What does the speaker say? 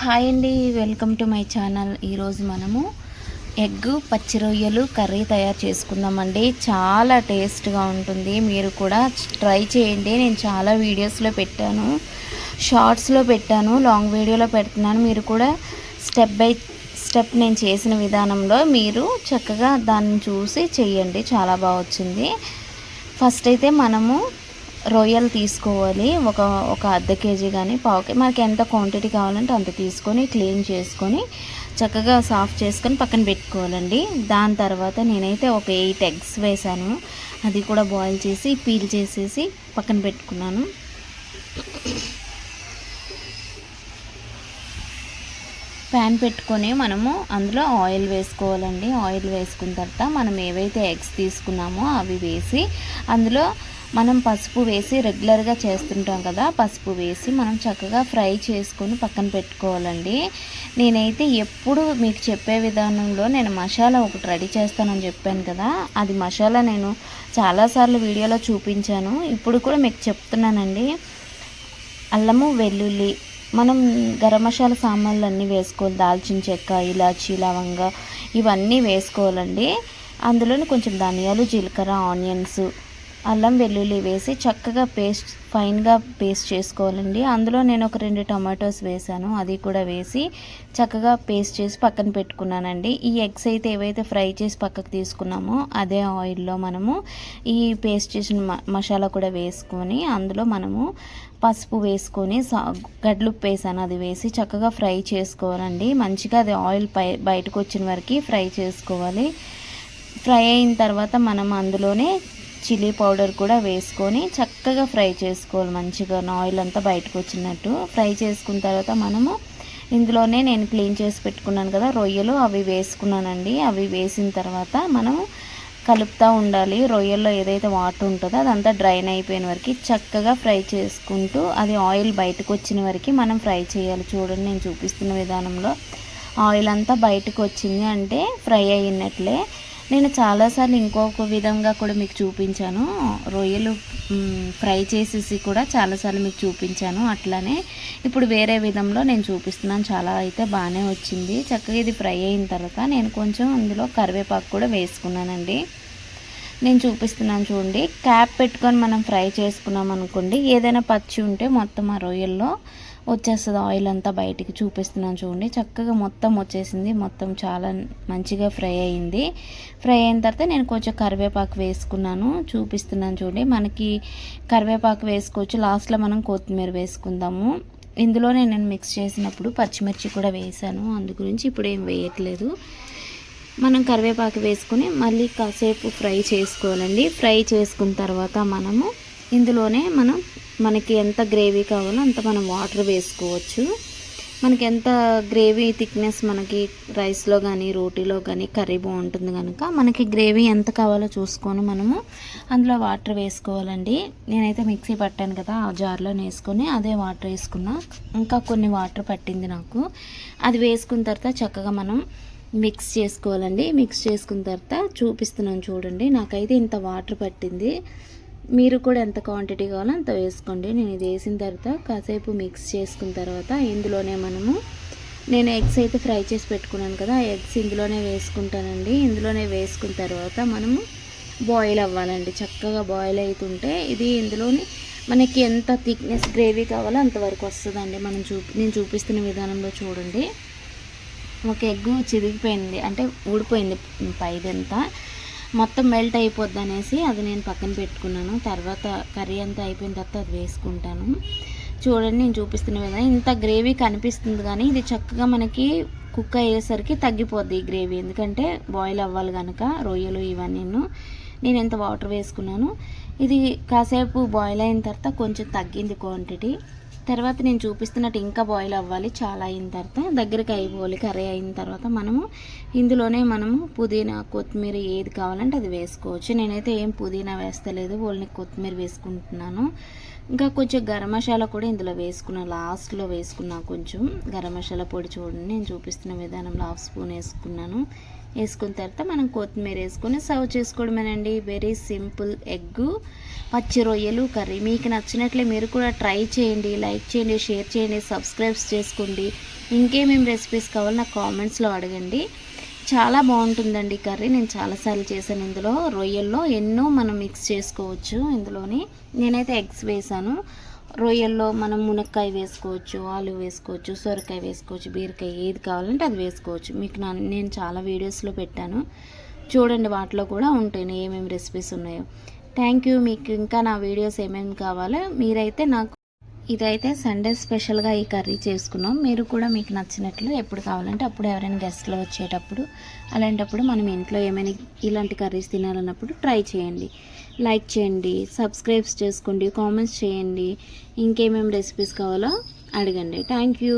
Hi అండి, welcome to my channel. ఈరోజు మనము ఎగ్ పచ్చి రొయ్యలు కర్రీ తయారు చేసుకుందామండి. చాలా టేస్ట్గా ఉంటుంది. మీరు కూడా ట్రై చేయండి. నేను చాలా వీడియోస్లో పెట్టాను, షార్ట్స్లో పెట్టాను, లాంగ్ వీడియోలో పెడుతున్నాను. మీరు కూడా స్టెప్ బై స్టెప్ నేను చేసిన విధానంలో మీరు చక్కగా దాన్ని చూసి చేయండి. చాలా బాగా వచ్చింది. ఫస్ట్ అయితే మనము రొయ్యలు తీసుకోవాలి. ఒక అర్ధ కేజీ కానీ పావు మనకి ఎంత క్వాంటిటీ కావాలంటే అంత తీసుకొని క్లీన్ చేసుకొని చక్కగా సాఫ్ట్ చేసుకొని పక్కన పెట్టుకోవాలండి. దాని తర్వాత నేనైతే ఒక 8 ఎగ్స్ వేసాను. అది కూడా బాయిల్ చేసి పీల్ చేసేసి పక్కన పెట్టుకున్నాను. ప్యాన్ పెట్టుకొని మనము అందులో ఆయిల్ వేసుకోవాలండి. ఆయిల్ వేసుకున్న తర్వాత మనం ఏవైతే ఎగ్స్ తీసుకున్నామో అవి వేసి అందులో మనం పసుపు వేసి రెగ్యులర్గా చేస్తుంటాం కదా, పసుపు వేసి మనం చక్కగా ఫ్రై చేసుకొని పక్కన పెట్టుకోవాలండి. నేనైతే ఎప్పుడు మీకు చెప్పే విధానంలో నేను మసాలా ఒకటి రెడీ చేస్తానని చెప్పాను కదా, అది మసాలా నేను చాలాసార్లు వీడియోలో చూపించాను. ఇప్పుడు కూడా మీకు చెప్తున్నానండి. అల్లము, వెల్లుల్లి, మనం గరం మసాలా సామాన్లు అన్నీ వేసుకోవాలి. దాల్చిన చెక్క, ఇలాచీ, లవంగ ఇవన్నీ వేసుకోవాలండి. అందులోని కొంచెం ధనియాలు, జీలకర్ర, ఆనియన్స్, అల్లం, వెల్లుల్లి వేసి చక్కగా ఫైన్గా పేస్ట్ చేసుకోవాలండి. అందులో నేను ఒక 2 టమాటోస్ వేసాను. అది కూడా వేసి చక్కగా పేస్ట్ చేసి పక్కన పెట్టుకున్నానండి. ఈ ఎగ్స్ అయితే ఏవైతే ఫ్రై చేసి పక్కకు తీసుకున్నామో అదే ఆయిల్లో మనము ఈ పేస్ట్ చేసిన మసాలా కూడా వేసుకొని అందులో మనము పసుపు వేసుకొని గడ్లుప్పు వేసాను, అది వేసి చక్కగా ఫ్రై చేసుకోవాలండి. మంచిగా అది ఆయిల్ బయటకు వచ్చిన వరకు ఫ్రై చేసుకోవాలి. ఫ్రై అయిన తర్వాత మనం అందులోనే చిల్లీ పౌడర్ కూడా వేసుకొని చక్కగా ఫ్రై చేసుకోవాలి. మంచిగా ఆయిల్ అంతా బయటకు వచ్చినట్టు ఫ్రై చేసుకున్న తర్వాత మనము ఇందులోనే నేను క్లీన్ చేసి పెట్టుకున్నాను కదా రొయ్యలు, అవి వేసుకున్నానండి. అవి వేసిన తర్వాత మనము కలుపుతూ ఉండాలి. రొయ్యల్లో ఏదైతే వాటర్ ఉంటుందో అదంతా డ్రైన్ అయిపోయిన వరకు చక్కగా ఫ్రై చేసుకుంటూ అది ఆయిల్ బయటకు వచ్చిన వరకు మనం ఫ్రై చేయాలి. చూడండి, నేను చూపిస్తున్న విధానంలో ఆయిల్ అంతా బయటకు వచ్చింది అంటే ఫ్రై అయినట్లే. నేను చాలాసార్లు ఇంకొక విధంగా కూడా మీకు చూపించాను. రొయ్యలు ఫ్రై చేసేసి కూడా చాలాసార్లు మీకు చూపించాను. అట్లానే ఇప్పుడు వేరే విధంలో నేను చూపిస్తున్నాను. చాలా అయితే బాగానే వచ్చింది. చక్కగా ఇది ఫ్రై అయిన తర్వాత నేను కొంచెం అందులో కరివేపాకు కూడా వేసుకున్నానండి. నేను చూపిస్తున్నాను చూడండి. క్యాప్ పెట్టుకొని మనం ఫ్రై చేసుకున్నాం అనుకోండి, ఏదైనా పచ్చి ఉంటే మొత్తం ఆ రొయ్యల్లో వచ్చేస్తుంది ఆయిల్ అంతా బయటికి. చూపిస్తున్నాను చూడండి, చక్కగా మొత్తం వచ్చేసింది. మొత్తం చాలా మంచిగా ఫ్రై అయింది. ఫ్రై అయిన తర్వాత నేను కొంచెం కరివేపాకు వేసుకున్నాను. చూపిస్తున్నాను చూడండి. మనకి కరివేపాకు వేసుకోవచ్చు. లాస్ట్లో మనం కొత్తిమీర వేసుకుందాము. ఇందులోనే నేను మిక్స్ చేసినప్పుడు పచ్చిమిర్చి కూడా వేసాను, అందు గురించి ఇప్పుడు ఏం వేయట్లేదు. మనం కరివేపాకు వేసుకుని మళ్ళీ కాసేపు ఫ్రై చేసుకోవాలండి. ఫ్రై చేసుకున్న తర్వాత మనము ఇందులోనే మనకి ఎంత గ్రేవీ కావాలో అంత మనం వాటర్ వేసుకోవచ్చు. మనకి ఎంత గ్రేవీ థిక్నెస్ మనకి రైస్లో కానీ రోటీలో కానీ కర్రీ బాగుంటుంది కనుక మనకి గ్రేవీ ఎంత కావాలో చూసుకొని మనము అందులో వాటర్ వేసుకోవాలండి. నేనైతే మిక్సీ పట్టాను కదా, ఆ జార్లో వేసుకొని అదే వాటర్ వేసుకున్నా. ఇంకా కొన్ని వాటర్ పట్టింది నాకు. అది వేసుకున్న తర్వాత చక్కగా మనం మిక్స్ చేసుకోవాలండి. మిక్స్ చేసుకున్న తర్వాత చూపిస్తున్నాను చూడండి. నాకైతే ఇంత వాటర్ పట్టింది. మీరు కూడా ఎంత క్వాంటిటీ కావాలో అంత వేసుకోండి. నేను ఇది వేసిన తర్వాత కాసేపు మిక్స్ చేసుకున్న తర్వాత ఇందులోనే నేను ఎగ్స్ అయితే ఫ్రై చేసి పెట్టుకున్నాను కదా, ఆ ఎగ్స్ ఇందులోనే వేసుకుంటానండి. ఇందులోనే వేసుకున్న తర్వాత మనము బాయిల్ అవ్వాలండి. చక్కగా బాయిల్ అవుతుంటే ఇది ఇందులోని మనకి ఎంత థిక్నెస్ గ్రేవీ కావాలో అంతవరకు వస్తుందండి. నేను చూపిస్తున్న విధానంలో చూడండి. ఒక ఎగ్ చిరిగిపోయింది అంటే ఊడిపోయింది పైదంతా, మొత్తం మెల్ట్ అయిపోద్ది అనేసి అది నేను పక్కన పెట్టుకున్నాను. తర్వాత కర్రీ అంతా అయిపోయిన తర్వాత అది వేసుకుంటాను. చూడండి, నేను చూపిస్తున్న విధంగా ఇంత గ్రేవీ కనిపిస్తుంది, కానీ ఇది చక్కగా మనకి కుక్ అయ్యేసరికి తగ్గిపోద్ది ఈ గ్రేవీ. ఎందుకంటే బాయిల్ అవ్వాలి కనుక రొయ్యలు ఇవన్నీ. నేను ఎంత వాటర్ వేసుకున్నాను. ఇది కాసేపు బాయిల్ అయిన తర్వాత కొంచెం తగ్గింది క్వాంటిటీ. తర్వాత నేను చూపిస్తున్నట్టు ఇంకా బాయిల్ అవ్వాలి. చాలా అయిన తర్వాత దగ్గరికి అయిపోవాలి. కర్రీ అయిన తర్వాత ఇందులోనే పుదీనా, కొత్తిమీర ఏది కావాలంటే అది వేసుకోవచ్చు. నేనైతే ఏం పుదీనా వేస్తలేదు, ఓన్లీ కొత్తిమీర వేసుకుంటున్నాను. ఇంకా కొంచెం గరం మసాలా కూడా ఇందులో వేసుకున్నాను. లాస్ట్లో వేసుకున్నా కొంచెం గరం మసాలా పొడి. చూడండి, నేను చూపిస్తున్న విధానంలో 1/2 స్పూన్ వేసుకున్నాను. వేసుకున్న తర్వాత మనం కొత్తిమీర వేసుకొని సర్వ్ చేసుకోవడమేనండి. వెరీ సింపుల్ ఎగ్గు పచ్చి రొయ్యలు కర్రీ. మీకు నచ్చినట్లే మీరు కూడా ట్రై చేయండి, లైక్ చేయండి, షేర్ చేయండి, సబ్స్క్రైబ్ చేసుకోండి. ఇంకేమేమి రెసిపీస్ కావాలో నాకు కామెంట్స్లో అడగండి. చాలా బాగుంటుందండి కర్రీ. నేను చాలాసార్లు చేశాను. ఇందులో రొయ్యల్లో ఎన్నో మనం మిక్స్ చేసుకోవచ్చు. ఇందులోని నేనైతే ఎగ్స్ వేసాను. రొయ్యల్లో మనం మునక్కాయ వేసుకోవచ్చు, ఆలు వేసుకోవచ్చు, సొరకాయ వేసుకోవచ్చు, బీరకాయ, ఏది కావాలంటే అది వేసుకోవచ్చు. మీకు నేను చాలా వీడియోస్లో పెట్టాను చూడండి, వాటిలో కూడా ఉంటాయి ఏమేమి రెసిపీస్ ఉన్నాయో. Thank you. మీకు ఇంకా నా వీడియోస్ ఏమేమి కావాలో మీరైతే నాకు, ఇదైతే సండే స్పెషల్గా ఈ కర్రీ చేసుకున్నాం. మీరు కూడా మీకు నచ్చినట్లు ఎప్పుడు కావాలంటే అప్పుడు ఎవరైనా గెస్ట్లో వచ్చేటప్పుడు అలాంటప్పుడు మనం ఇంట్లో ఏమైనా ఇలాంటి కర్రీస్ తినాలన్నప్పుడు ట్రై చేయండి. లైక్ చేయండి, సబ్స్క్రైబ్స్ చేసుకోండి, కామెంట్స్ చేయండి, ఇంకేమేమి రెసిపీస్ కావాలో అడగండి. Thank you.